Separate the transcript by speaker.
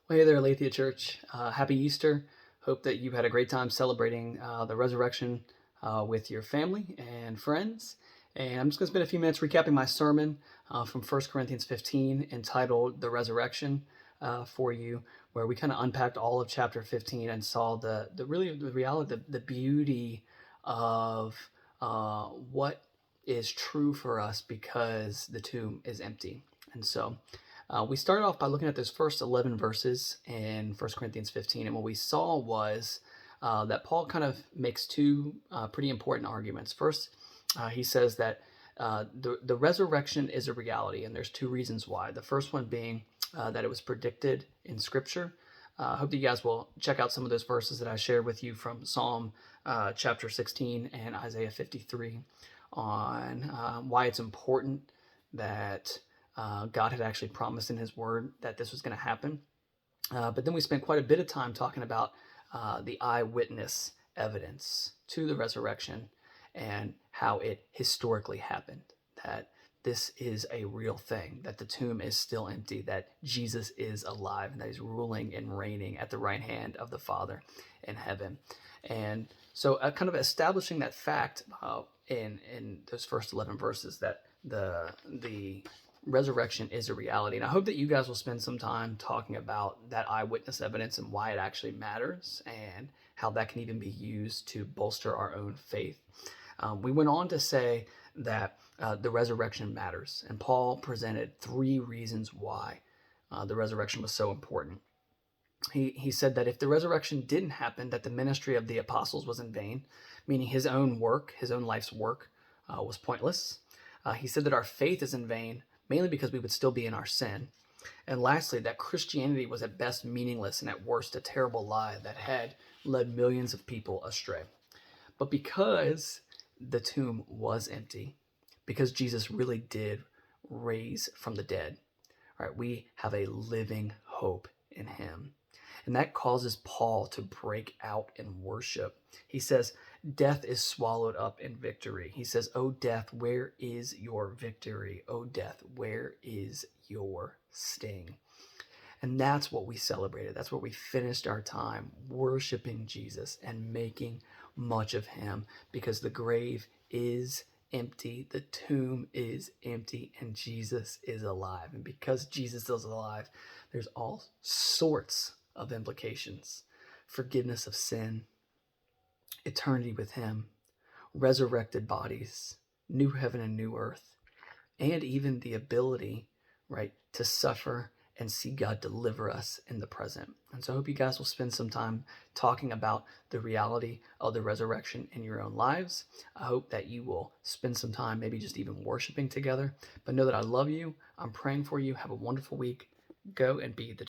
Speaker 1: Well, hey there, Aletheia Church. Happy Easter. Hope that you've had a great time celebrating the resurrection with your family and friends. And I'm just going to spend a few minutes recapping my sermon from 1 Corinthians 15 entitled The Resurrection for you, where we kind of unpacked all of chapter 15 and saw the reality, the beauty of what is true for us because the tomb is empty. And so we started off by looking at those first 11 verses in 1 Corinthians 15, and what we saw was that Paul kind of makes two pretty important arguments. First, he says that the resurrection is a reality, and there's two reasons why. The first one being that it was predicted in Scripture. I hope that you guys will check out some of those verses that I shared with you from Psalm chapter 16 and Isaiah 53 on why it's important that God had actually promised in his word that this was going to happen. But then we spent quite a bit of time talking about the eyewitness evidence to the resurrection and how it historically happened, that this is a real thing, that the tomb is still empty, that Jesus is alive, and that he's ruling and reigning at the right hand of the Father in heaven. And so kind of establishing that fact in those first 11 verses, that the resurrection is a reality. And I hope that you guys will spend some time talking about that eyewitness evidence and why it actually matters and how that can even be used to bolster our own faith. We went on to say that the resurrection matters, and Paul presented three reasons why the resurrection was so important. He said that if the resurrection didn't happen, that the ministry of the apostles was in vain, meaning his own work, his own life's work, was pointless. He said that our faith is in vain, mainly because we would still be in our sin. And lastly, that Christianity was at best meaningless and at worst a terrible lie that had led millions of people astray. But because the tomb was empty, because Jesus really did raise from the dead, right, we have a living hope in him. And that causes Paul to break out in worship. He says, death is swallowed up in victory. He says, "O death, where is your victory? O death, where is your sting?" And that's what we celebrated. That's what we finished our time worshiping Jesus and making much of him, because the grave is empty, the tomb is empty, and Jesus is alive. And because Jesus is alive, there's all sorts of implications: forgiveness of sin, eternity with him, resurrected bodies, new heaven and new earth, and even the ability, right, to suffer and see God deliver us in the present. And so I hope you guys will spend some time talking about the reality of the resurrection in your own lives. I hope that you will spend some time maybe just even worshiping together. But know that I love you. I'm praying for you. Have a wonderful week. Go and be the